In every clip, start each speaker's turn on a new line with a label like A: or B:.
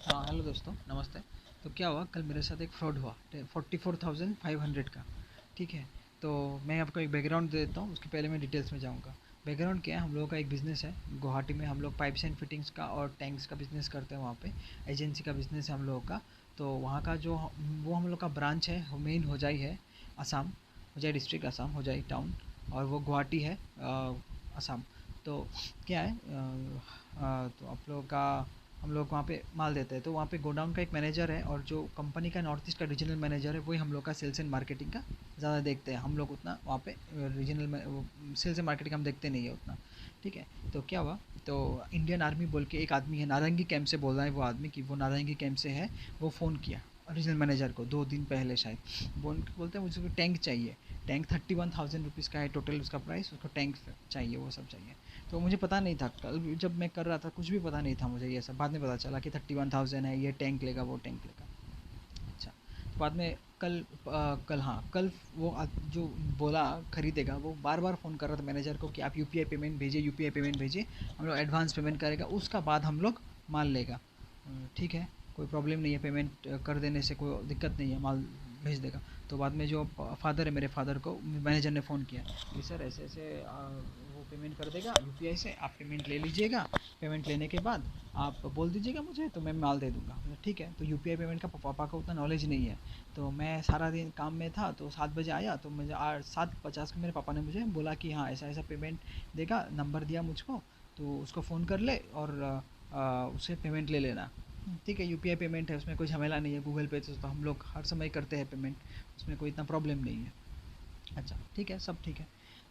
A: हाँ, हेलो दोस्तों, नमस्ते। तो क्या हुआ, कल मेरे साथ एक फ्रॉड हुआ 44,500 का। ठीक है। तो मैं आपको एक बैकग्राउंड दे देता हूँ, उसके पहले मैं डिटेल्स में जाऊँगा। बैकग्राउंड क्या है, हम लोगों का एक बिज़नेस है गुवाहाटी में। हम लोग पाइप्स एंड फिटिंग्स का और टैंक्स का बिज़नेस करते हैं वहाँ पे। एजेंसी का बिज़नेस है हम लोगों का। तो वहाँ का जो वो हम लोग का ब्रांच है, वो मेन होजाई है, असम। होजाई डिस्ट्रिक्ट, असम, होजाई टाउन। और वो गुवाहाटी है, असम। तो क्या है, तो आप लोगों का, हम लोग वहाँ पे माल देते हैं। तो वहाँ पे गोडाउन का एक मैनेजर है, और जो कंपनी का नॉर्थ ईस्ट का रीजनल मैनेजर है, वही हम लोग का सेल्स एंड मार्केटिंग का ज़्यादा देखते हैं। हम लोग उतना वहाँ पे रीजनल सेल्स एंड मार्केटिंग हम देखते नहीं है उतना। ठीक है। तो क्या हुआ, तो इंडियन आर्मी बोल के एक आदमी है, नारंगी कैंप से बोल रहा है वो आदमी, कि वो नारंगी कैंप से है। वो फ़ोन किया रीजनल मैनेजर को 2 दिन पहले शायद। बोलते हैं मुझे टैंक चाहिए। टैंक 31,000 रुपीज़ का है टोटल उसका प्राइस, उसको टैंक चाहिए, वो सब चाहिए। तो मुझे पता नहीं था, कल जब मैं कर रहा था कुछ भी पता नहीं था मुझे ये सब। बाद में पता चला कि 31,000 है, ये टैंक लेगा, वो टैंक लेगा। अच्छा। तो बाद में कल, हाँ कल, जो बोला खरीदेगा, वो बार बार फ़ोन कर रहा था मैनेजर को कि आप यूपीआई पेमेंट भेजिए, यूपीआई पेमेंट भेजिए, हम लोग एडवांस पेमेंट करेगा, उसका बाद हम लोग माल लेगा। ठीक है, कोई प्रॉब्लम नहीं है, पेमेंट कर देने से कोई दिक्कत नहीं है, माल भेज देगा। तो बाद में जो फादर है, मेरे फादर को मैनेजर ने फ़ोन किया कि सर ऐसे ऐसे वो पेमेंट कर देगा यूपीआई से, आप पेमेंट ले लीजिएगा। पेमेंट लेने के बाद आप बोल दीजिएगा मुझे, तो मैं माल दे दूँगा। मैंने ठीक है। तो यूपीआई पेमेंट का पापा को उतना नॉलेज नहीं है। तो मैं सारा दिन काम में था, तो 7 बजे आया, तो मुझे 7:50 को मेरे पापा ने मुझे बोला कि हाँ ऐसा ऐसा पेमेंट देगा, नंबर दिया मुझको, तो उसको फ़ोन कर ले और उससे पेमेंट ले लेना। ठीक है, यूपीआई पेमेंट है, उसमें कोई झमेला नहीं है। गूगल पे से तो हम लोग हर समय करते हैं पेमेंट, उसमें कोई इतना प्रॉब्लम नहीं है। अच्छा, ठीक है, सब ठीक है।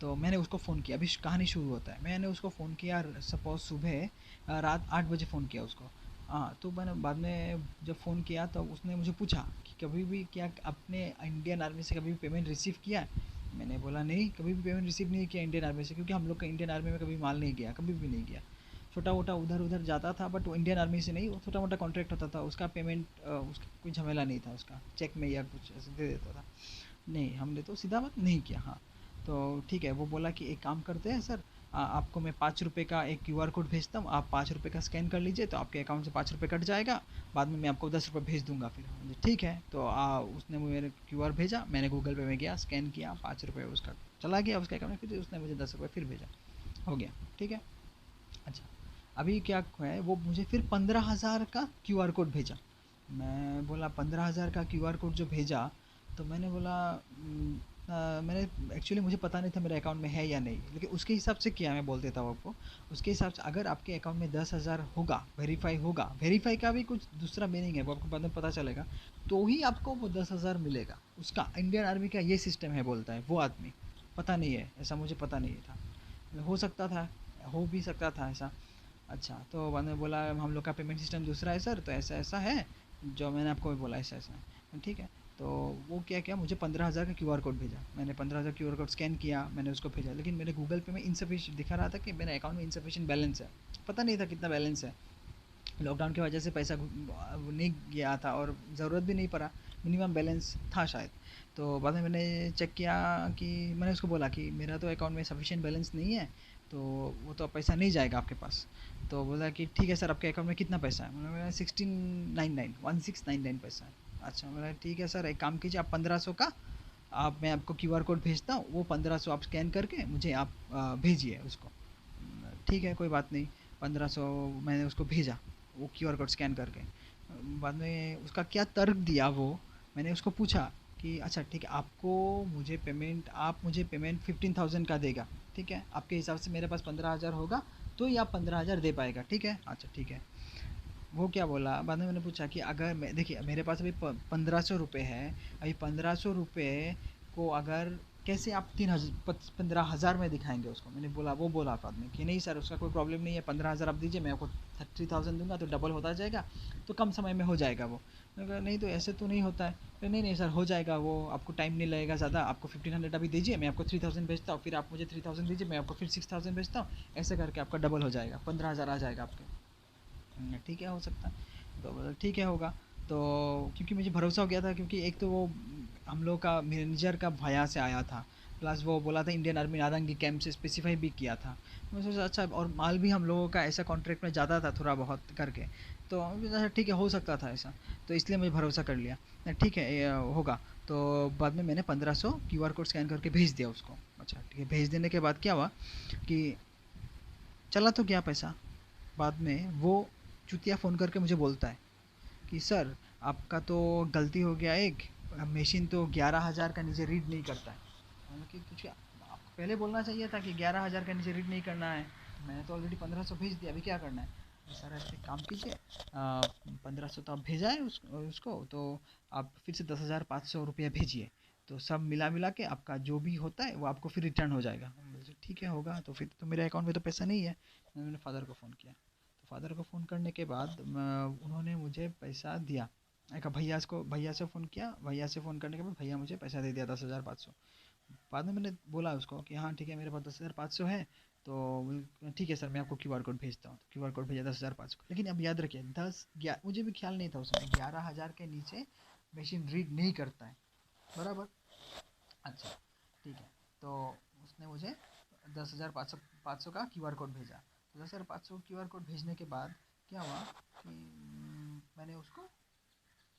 A: तो मैंने उसको फ़ोन किया, अभी कहानी शुरू होता है। मैंने उसको फ़ोन किया, सपोज़ सुबह रात 8 बजे फ़ोन किया उसको। हाँ, तो मैंने बाद में जब फ़ोन किया, तो उसने मुझे पूछा कि कभी भी क्या आपने इंडियन आर्मी से कभी भी पेमेंट रिसीव किया है? मैंने बोला नहीं, कभी भी पेमेंट रिसीव नहीं किया इंडियन आर्मी से, क्योंकि हम लोग का इंडियन आर्मी में कभी माल नहीं गया, कभी भी नहीं गया। छोटा मोटा उधर उधर जाता था, बट वो इंडियन आर्मी से नहीं, वो छोटा मोटा कॉन्ट्रैक्ट होता था, उसका पेमेंट उसका कोई झमेला नहीं था, उसका चेक में या कुछ ऐसे दे देता था। नहीं, हमने तो सीधा बात नहीं किया। हाँ, तो ठीक है, वो बोला कि एक काम करते हैं सर, आपको मैं 5 रुपये का एक क्यूआर कोड भेजता हूँ, आप 5 रुपये का स्कैन कर लीजिए, तो आपके अकाउंट से 5 रुपये कट जाएगा। बाद में मैं आपको 10 रुपये भेज दूंगा फिर। मुझे ठीक है। तो उसने मेरे क्यूआर भेजा, मैंने गूगल पे में गया, स्कैन किया, 5 रुपये उसका चला गया उसके अकाउंट में, फिर उसने मुझे 10 रुपये फिर भेजा। हो गया। ठीक है। अच्छा, अभी क्या है, वो मुझे फिर 15,000 का क्यूआर कोड भेजा। मैं बोला 15,000 का क्यूआर कोड जो भेजा, तो मैंने बोला मैंने एक्चुअली मुझे पता नहीं था मेरे अकाउंट में है या नहीं, लेकिन उसके हिसाब से किया, मैं बोल देता हूँ आपको। उसके हिसाब से अगर आपके अकाउंट में 10,000 होगा, वेरीफाई होगा, वेरीफाई का भी कुछ दूसरा मीनिंग है, वो आपको बाद में पता चलेगा, तो ही आपको वो 10,000 मिलेगा। उसका इंडियन आर्मी का ये सिस्टम है, बोलता है वो आदमी। पता नहीं है, ऐसा मुझे पता नहीं था, हो सकता था, हो भी सकता था ऐसा। अच्छा, तो मैंने बोला हम लोग का पेमेंट सिस्टम दूसरा है सर, तो ऐसा ऐसा है, जो मैंने आपको भी बोला ऐसा ऐसा है। ठीक है। तो वो क्या किया, मुझे 15,000 का क्यूआर कोड भेजा। मैंने 15,000 क्यूआर कोड स्कैन किया, मैंने उसको भेजा, लेकिन मेरे गूगल पे में इनसफिशिएंट दिखा रहा था कि मेरे अकाउंट में इनसफिशिएंट बैलेंस है। पता नहीं था कितना बैलेंस है। लॉकडाउन की वजह से पैसा नहीं गया था, और ज़रूरत भी नहीं पड़ा, मिनिमम बैलेंस था शायद। तो बाद में मैंने चेक किया, कि मैंने उसको बोला कि मेरा तो अकाउंट में सफिशिएंट बैलेंस नहीं है, तो वो तो पैसा नहीं जाएगा आपके पास। तो बोला कि ठीक है सर, आपके अकाउंट में कितना पैसा है? मैंने बोला 1699 पैसा है। अच्छा, बोला ठीक है सर, एक काम कीजिए, आप 1500 का, आप, मैं आपको क्यूआर कोड भेजता हूँ, वो 1500 आप स्कैन करके मुझे आप भेजिए उसको। ठीक है, कोई बात नहीं। 1500 मैंने उसको भेजा, वो क्यूआर कोड स्कैन करके। बाद में उसका क्या तर्क दिया वो, मैंने उसको पूछा कि अच्छा ठीक है, आपको मुझे पेमेंट, आप मुझे पेमेंट 15,000 का देगा। ठीक है, आपके हिसाब से मेरे पास 15,000 होगा, तो ही आप 15,000 दे पाएगा। ठीक है, अच्छा ठीक है। वो क्या बोला, बाद में मैंने पूछा कि अगर मैं, देखिए मेरे पास अभी 1500 रुपये है, अभी 1500 रुपये को अगर कैसे आप 15,000 में दिखाएंगे उसको? मैंने बोला, वो बोला बाद में कि नहीं सर, उसका कोई प्रॉब्लम नहीं है, 15,000 आप दीजिए, मैं आपको 30,000 दूंगा, तो डबल होता जाएगा, तो कम समय में हो जाएगा वो। मैंने कहा नहीं, तो ऐसे तो नहीं होता है। नहीं नहीं सर, हो जाएगा वो, आपको टाइम नहीं लगेगा ज़्यादा, आपको 1500 अभी दीजिए, मैं आपको 3,000 भेजता हूँ, फिर आप मुझे 3,000 दीजिए, मैं आपको फिर 6,000 भेजता हूँ, ऐसे करके आपका डबल हो जाएगा, 15,000 आ जाएगा आपके। ठीक है, हो सकता है। तो बोला ठीक है, होगा। तो क्योंकि मुझे भरोसा हो गया था, क्योंकि एक तो वो हम लोग का मैनेजर का भैया से आया था, प्लस वो बोला था इंडियन आर्मी नारंगी कैंप से स्पेसिफाई भी किया था। मैं सोचा अच्छा, और माल भी हम लोगों का ऐसा कॉन्ट्रैक्ट में ज़्यादा था थोड़ा बहुत करके। तो अच्छा ठीक है, हो सकता था ऐसा, तो इसलिए मुझे भरोसा कर लिया, नहीं, ठीक है ये होगा। तो बाद में मैंने 1500 क्यूआर कोड स्कैन करके भेज दिया उसको। अच्छा ठीक है, भेज देने के बाद क्या हुआ कि चला तो गया पैसा। बाद में वो चुतिया फ़ोन करके मुझे बोलता है कि सर आपका तो गलती हो गया, एक मशीन तो 11,000 का नीचे रीड नहीं करता है। मैंने कि कुछ आपको पहले बोलना चाहिए था कि 11,000 का नीचे रीड नहीं करना है, मैंने तो ऑलरेडी 1500 भेज दिया, अभी क्या करना है। सर ऐसे काम कीजिए, 1500 तो आप भेजा है उसको, तो आप फिर से 10,500 रुपया भेजिए, तो सब मिला मिला के आपका जो भी होता है वो आपको फिर रिटर्न हो जाएगा। मैंने बोला, ठीक है होगा, तो फिर तो मेरे अकाउंट में तो पैसा नहीं है। मैंने फादर को फ़ोन किया, तो फादर को फ़ोन करने के बाद उन्होंने मुझे पैसा दिया। एक भैया से फ़ोन किया, भैया से फ़ोन करने के बाद भैया मुझे पैसा दे दिया 10,500। बाद में मैंने बोला उसको कि हाँ ठीक है मेरे पास 10,500 है, तो ठीक है सर मैं आपको क्यूआर कोड भेजता हूँ। क्यूआर कोड भेजा 10,500 का। लेकिन अब याद रखिए मुझे भी ख्याल नहीं था उसमें 11,000 के नीचे मशीन रीड नहीं करता है, बराबर। अच्छा ठीक है, तो उसने मुझे 10,500 का क्यूआर कोड भेजा। तो 10,500 क्यूआर कोड भेजने के बाद क्या हुआ कि मैंने उसको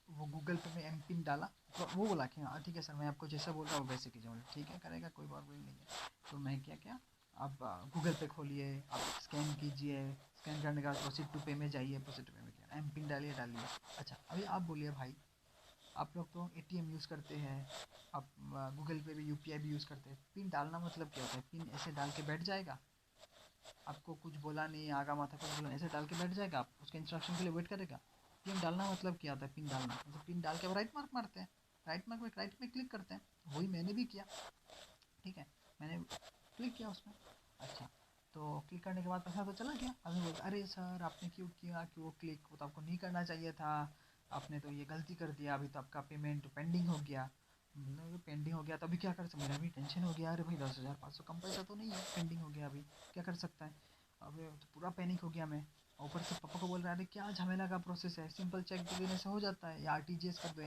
A: वो गूगल पे में एम पिन डाला, तो वो बोला कि हाँ ठीक है सर मैं आपको जैसा बोल रहा हूँ वैसे कीजिए। बोले ठीक है करेगा, कोई प्रॉब्लम नहीं है। तो मैं क्या क्या आप गूगल पे खोलिए, आप स्कैन कीजिए, स्कैन करने के बाद प्रोसीड टू पे में जाइए, प्रोसीड टू पे में क्या एम पिन डालिए। अच्छा अभी आप बोलिए भाई, आप लोग तो एटीएम यूज़ करते हैं, आप गूगल पे भी यूपीआई भी यूज़ करते हैं, पिन डालना मतलब क्या होता है? पिन ऐसे डाल के बैठ जाएगा, आपको कुछ बोला नहीं, आगा माथा कुछ बोला, ऐसे डाल के बैठ जाएगा, आप उसके इंस्ट्रक्शन के लिए वेट करेगा। पिन डालना मतलब क्या होता है? पिन डालना मतलब पिन डाल के राइट मार्क मारते हैं, राइट में क्लिक करते हैं। वही मैंने भी किया, ठीक है, मैंने क्लिक किया उसमें। अच्छा, तो क्लिक करने के बाद पैसा तो चला गया। अभी बोलता अरे सर आपने क्यों किया, क्यों क्लिक, वो तो आपको नहीं करना चाहिए था, आपने तो ये गलती कर दिया, अभी तो आपका पेमेंट पेंडिंग हो गया। मतलब पेंडिंग हो गया तो अभी क्या कर सकते, मेरा भी टेंशन हो गया, अरे भाई 10,500 कम पैसा तो नहीं है, पेंडिंग हो गया, अभी क्या कर सकता है। अब तो पूरा पैनिक हो गया मैं। ऊपर से पापा को बोल रहा है अरे क्या झमेला का प्रोसेस है, सिंपल चेक दे देने से हो जाता है, या आरटीजीएस कर दो,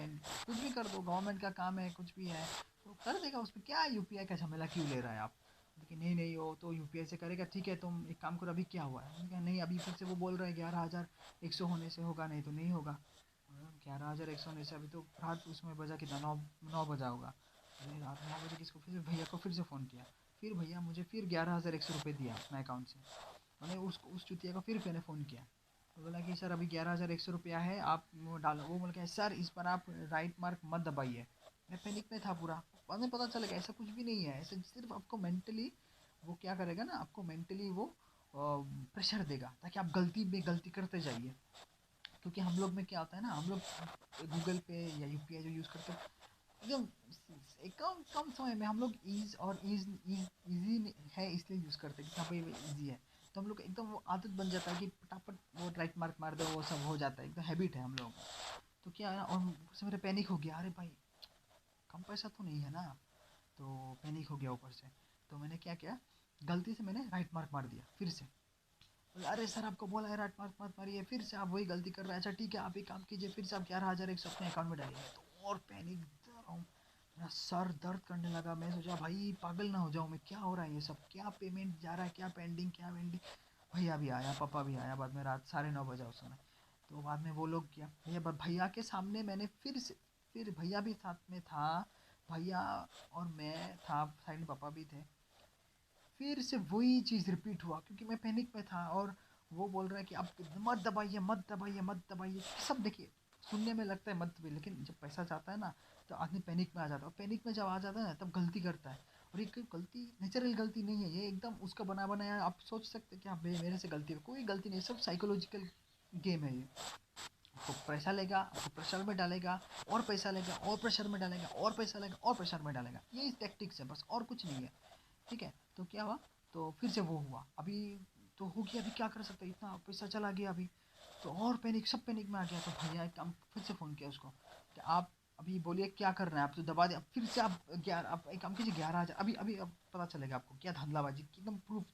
A: कुछ भी कर दो, गवर्नमेंट का काम है, कुछ भी है तो कर देगा, उसमें क्या यूपीआई का झमेला क्यों ले रहा है आप। लेकिन नहीं नहीं वो तो यूपीआई से करेगा, ठीक है तुम एक काम करो, अभी क्या हुआ है। मैंने कहा नहीं अभी फिर से वो बोल रहा है 11,100 होने से होगा, नहीं तो नहीं होगा। 11,100 होने से अभी तो रात उसमें बजा कितना, 9 बजा होगा। अरे रात 9 बजे किसको, फिर भैया को फिर से फ़ोन किया, फिर भैया मुझे फिर 11,100 रुपये दिया अपने अकाउंट से। मैंने उस चुतिया को फिर मैंने फ़ोन किया, तो बोला कि सर अभी 11,100 रुपया है, आप वो डालो। वो बोल के सर इस पर आप राइट मार्क मत दबाइए। मैं पैनिक में था पूरा। बाद में पता चलेगा ऐसा कुछ भी नहीं है, ऐसा सिर्फ आपको मेंटली वो क्या करेगा ना, आपको मेंटली वो प्रेशर देगा ताकि आप गलती करते जाइए। क्योंकि हम लोग में क्या होता है ना, हम लोग गूगल पे या यूपीआई जो यूज़ करते हैं एकदम कम कम समय में, हम लोग ईज़ और ईज़ी है इसलिए यूज़ करते हैं कि हाँ भाई ईज़ी है, तो हम लोग एकदम वो आदत बन जाता है कि फटाफट वो राइट मार्क मार दो, वो सब हो जाता है, एकदम हैबिट है हम लोगों का। तो क्या है ना, और ऊपर से मेरे पैनिक हो गया, अरे भाई कम पैसा तो नहीं है ना, तो पैनिक हो गया ऊपर से। तो मैंने क्या किया, गलती से मैंने राइट मार्क मार दिया फिर से। बोले अरे सर आपको बोला है राइट मार्क मत मारिए, फिर से आप वही गलती कर रहे हैं। अच्छा ठीक है आप एक काम कीजिए, फिर से आप 11,100 अपने अकाउंट में डालिए। तो और पैनिक, मेरा सर दर्द करने लगा। मैं सोचा भाई पागल ना हो जाऊँ मैं, क्या हो रहा है ये सब, क्या पेमेंट जा रहा है, क्या पेंडिंग क्या पेंडिंग। भैया भी आया, पापा भी आया बाद में, रात 9:30 बजा उस समय। तो बाद में वो लोग किया, भैया के सामने मैंने फिर भैया भी साथ में था, भैया और मैं था, साइड में पापा भी थे। फिर से वही चीज़ रिपीट हुआ क्योंकि मैं पैनिक में था, और वो बोल रहा है कि आप मत दबाइए मत दबाइए मत दबाइए। सब देखिए सुनने में लगता है मत दबाइए, लेकिन जब पैसा चाहता है ना तो आदमी पैनिक में आ जाता है, और पैनिक में जब आ जाता है ना तब गलती करता है। और ये कोई गलती नेचुरल गलती नहीं है, ये एकदम उसका बना बनाया। आप सोच सकते हैं कि हाँ मेरे से गलती है, कोई गलती नहीं, सब साइकोलॉजिकल गेम है ये। आपको पैसा लेगा, आपको प्रेशर में डालेगा, और पैसा लेगा और प्रेशर में डालेगा, और पैसा लेगा और प्रेशर में डालेगा, ये टैक्टिक्स है बस, और कुछ नहीं है। ठीक है, तो क्या हुआ, तो फिर से वो हुआ, अभी तो हो गया, अभी क्या कर सकते हैं, इतना पैसा चला गया अभी। तो और पैनिक, सब पैनिक में आ गया। तो भैया एक काम, फिर से फ़ोन किया उसको कि आप अभी बोलिए क्या कर रहे हैं, आप तो दबा दे, अब फिर से आप 11, आप एक काम कीजिए 11,000 अभी अभी, अब पता चलेगा आपको क्या धंधलाबाजी की, एकदम प्रूफ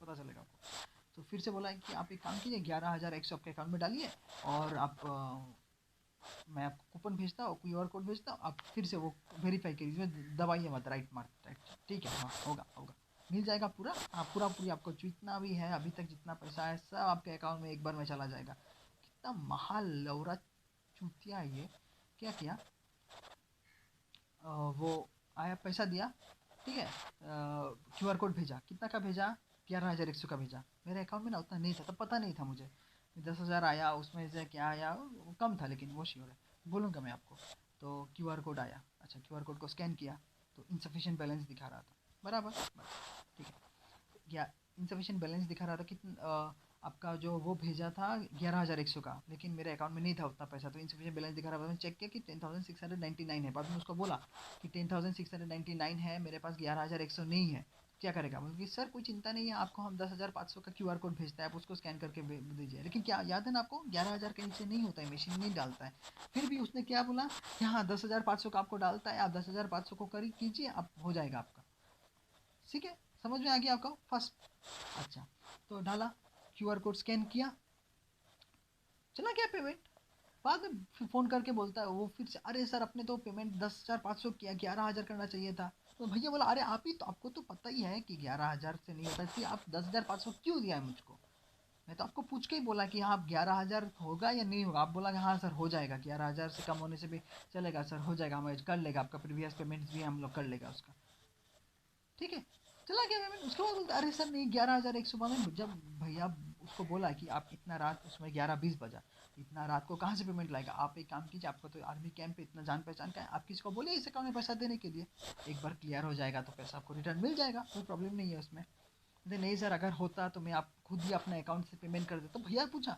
A: पता चलेगा आपको। तो फिर से बोला है कि आप एक काम कीजिए 11,100 आपके अकाउंट में डालिए, और आप मैं आपको कूपन भेजता हूँ, QR कोड भेजता हूँ, आप फिर से वो वेरीफाई करिए, इसमें दबाइए मत, राइट मार्क राइट, ठीक है हाँ होगा होगा, मिल जाएगा पूरा। हाँ पूरा पूरी आपको जितना भी है अभी तक जितना पैसा है सब आपके अकाउंट में एक बार में चला जाएगा। इतना महालौरा चूतिया है ये। क्या किया, वो आया, पैसा दिया, ठीक है, क्यूआर कोड भेजा, कितना का भेजा, 11,100 का भेजा। मेरे अकाउंट में ना उतना नहीं था, तब पता नहीं था मुझे। 10,000 आया, उसमें से क्या आया वो कम था, लेकिन वो श्योर है, बोलूँगा मैं आपको। तो क्यूआर कोड आया, अच्छा क्यूआर कोड को स्कैन किया तो इनसफिशिएंट बैलेंस दिखा रहा था, बराबर बस, ठीक है। या इंसफिशिएंट बैलेंस दिखा रहा था कितना, आपका जो वो भेजा था 11,100 का, लेकिन मेरे अकाउंट में नहीं था उतना पैसा, तो इंसफिशिएंट बैलेंस दिखा रहा था। मैंने चेक किया कि 10,699 है, बाद में उसको बोला कि 10,699 है, मेरे पास 11,100 नहीं है, क्या करेगा। बोल कि सर कोई चिंता नहीं है, आपको हम 10,500 का क्यूआर कोड भेजता है, आप उसको स्कैन करके दीजिए। लेकिन क्या याद है ना आपको, 11,000 के नीचे नहीं होता है, मशीन नहीं डालता है। फिर भी उसने क्या बोला कि हाँ 10,500 का आपको डालता है, आप 10,500 को करी कीजिए, आप हो जाएगा आपका, ठीक है। समझ में आ गया आपका फर्स्ट। अच्छा, तो डाला, क्यूआर कोड स्कैन किया, चला गया पेमेंट। बाद में फिर फ़ोन करके बोलता है वो फिर से, अरे सर अपने तो पेमेंट 10,500 किया, 11,000 करना चाहिए था। तो भैया बोला, अरे आप ही तो, आपको तो पता ही है कि 11,000 से नहीं होता, इसलिए आप 10,500 क्यों दिया है मुझको। मैं तो आपको पूछ के ही बोला कि हाँ 11,000 होगा या नहीं होगा, आप बोला कि हाँ सर हो जाएगा, 11,000 से कम होने से भी चलेगा सर, हो जाएगा, हम कर लेगा, आपका प्रीवियस पेमेंट्स भी हम लोग कर लेगा उसका, ठीक है। चला गया पेमेंट। उसके बाद बोलते अरे सर नहीं, 11,100 में जब भैया उसको बोला कि आप इतना रात, उसमें 11:20 बजा, इतना रात को कहाँ से पेमेंट लाएगा, आप एक काम कीजिए, आपको तो आर्मी कैंप पे इतना जान पहचान का है, आप किसी को बोलिए इस अकाउंट में पैसा देने के लिए, एक बार क्लियर हो जाएगा तो पैसा आपको रिटर्न मिल जाएगा, कोई प्रॉब्लम नहीं है उसमें। बोलते नहीं सर, अगर होता तो मैं आप खुद ही अपने अकाउंट से पेमेंट कर देता। तो भैया पूछा,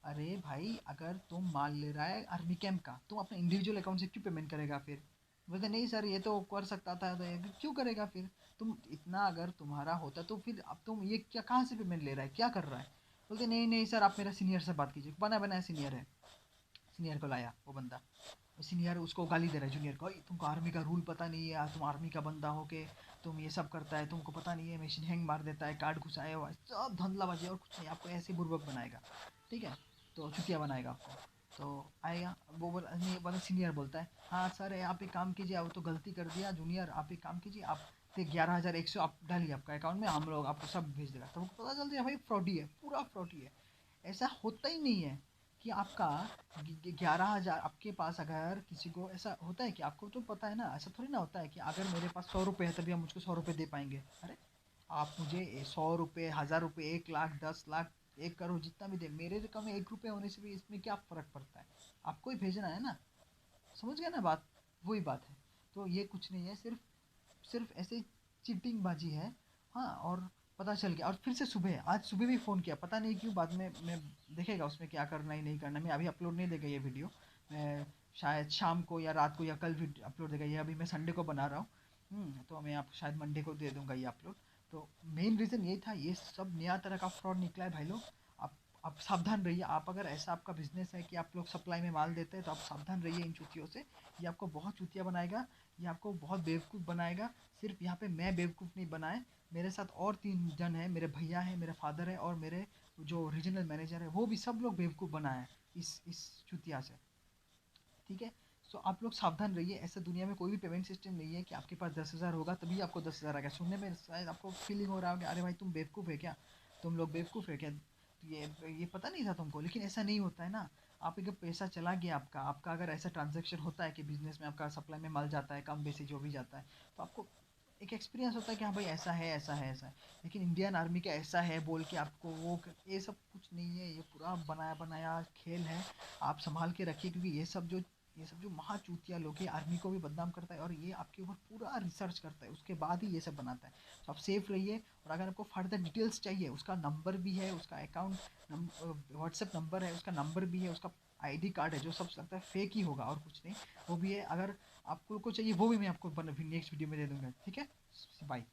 A: अरे भाई अगर तुम माल ले रहा है आर्मी कैंप का, तुम अपने इंडिविजुअल अकाउंट से क्यों पेमेंट करेगा फिर। बोलते नहीं सर ये तो कर सकता था, तो ये क्यों करेगा फिर, तुम इतना अगर तुम्हारा होता तो फिर अब तुम ये क्या कहाँ से पेमेंट ले रहा है, क्या कर रहा है। बोलते नहीं नहीं सर, आप मेरा सीनियर से बात कीजिए, बना बनाया सीनियर है। सीनियर को लाया वो बंदा, सीनियर उसको गाली दे रहा है जूनियर को, तुमको आर्मी का रूल पता नहीं है यार, तुम आर्मी का बंदा हो के तुम ये सब करता है, तुमको पता नहीं है, मशीन हैंग मार देता है, कार्ड घुसाया हुआ है, सब धंधलाबाजी और कुछ नहीं, आपको ऐसे बुर्बक बनाएगा, ठीक है, तो चुतिया बनाएगा आपको। तो आएगा वो बोला, नहीं बोला, सीनियर बोलता है हाँ सर आप एक काम कीजिए, अब तो गलती कर दिया जूनियर, आप एक काम कीजिए, आप 11,100 आप डालिए आपका अकाउंट में, हम लोग आपको सब भेज देगा। तो पता चल जाए भाई फ्रॉडी है, पूरा फ्रॉडी है। ऐसा होता ही नहीं है कि आपका 11,000 आपके पास, अगर किसी को ऐसा होता है कि आपको तो पता है ना, ऐसा थोड़ी ना होता है कि अगर मेरे पास 100 रुपये है तभी आप मुझको 100 रुपये दे पाएंगे। अरे आप मुझे 100 रुपये, 1,000 रुपये, 1 लाख, 10 लाख, 1 करोड़ जितना भी दे, मेरे रकम में 1 रुपये होने से भी इसमें क्या फ़र्क पड़ता है, आपको ही भेजना है ना। समझ गया ना बात, वही बात है। तो ये कुछ नहीं है, सिर्फ सिर्फ ऐसे चीटिंग बाजी है। हाँ, और पता चल गया, और फिर से सुबह, आज सुबह भी फ़ोन किया, पता नहीं क्यों, बाद में मैं देखेगा उसमें क्या करना ही नहीं करना, मैं अभी अपलोड नहीं देगा ये वीडियो, मैं शायद शाम को या रात को या कल अपलोड देगा, ये अभी मैं संडे को बना रहा हूँ। तो मैं आप शायद मंडे को दे दूंगा ये अपलोड। तो मेन रीज़न ये था, ये सब नया तरह का फ्रॉड निकला है भाई लोग। आप आप सावधान रहिए, आप अगर ऐसा आपका बिजनेस है कि आप लोग सप्लाई में माल देते हैं, तो आप सावधान रहिए इन चूतियों से। ये आपको बहुत चूतिया बनाएगा, ये आपको बहुत बेवकूफ़ बनाएगा। सिर्फ यहाँ पे मैं बेवकूफ़ नहीं बनाए, मेरे साथ और 3 जन हैं, मेरे भैया हैं, मेरे फादर है, और मेरे जो रीजनल मैनेजर है वो भी, सब लोग बेवकूफ़ बनाए हैं इस चुतिया से, ठीक है। सो आप लोग सावधान रहिए, ऐसा दुनिया में कोई भी पेमेंट सिस्टम नहीं है कि आपके पास 10,000 होगा तभी आपको 10,000 आएगा। सुनने में शायद आपको फीलिंग हो रहा होगा, अरे भाई तुम बेवकूफ़ है क्या, तुम लोग बेवकूफ़ है क्या, तो ये पता नहीं था तुमको, लेकिन ऐसा नहीं होता है ना। आप अगर पैसा चला गया आपका, आपका अगर ऐसा ट्रांजेक्शन होता है कि बिजनेस में आपका सप्लाई में माल जाता है, कम बेसी जो भी जाता है, तो आपको एक एक्सपीरियंस होता है कि हाँ भाई ऐसा है, ऐसा है, ऐसा है। लेकिन इंडियन आर्मी का ऐसा है बोल के आपको ये सब कुछ नहीं है, ये पूरा बनाया बनाया खेल है। आप संभाल के रखिए, क्योंकि ये सब जो महाचूतिया लोग हैं, आर्मी को भी बदनाम करता है, और ये आपके ऊपर पूरा रिसर्च करता है, उसके बाद ही ये सब बनाता है। तो आप सेफ रहिए, और अगर आपको फर्दर डिटेल्स चाहिए, उसका नंबर भी है, उसका अकाउंट व्हाट्सएप नंबर है, उसका नंबर भी है, उसका आईडी कार्ड है, जो सब लगता है फेक ही होगा और कुछ नहीं, वो भी है। अगर आपको को चाहिए वो भी मैं आपको नेक्स्ट वीडियो में दे दूंगा, ठीक है। बाय।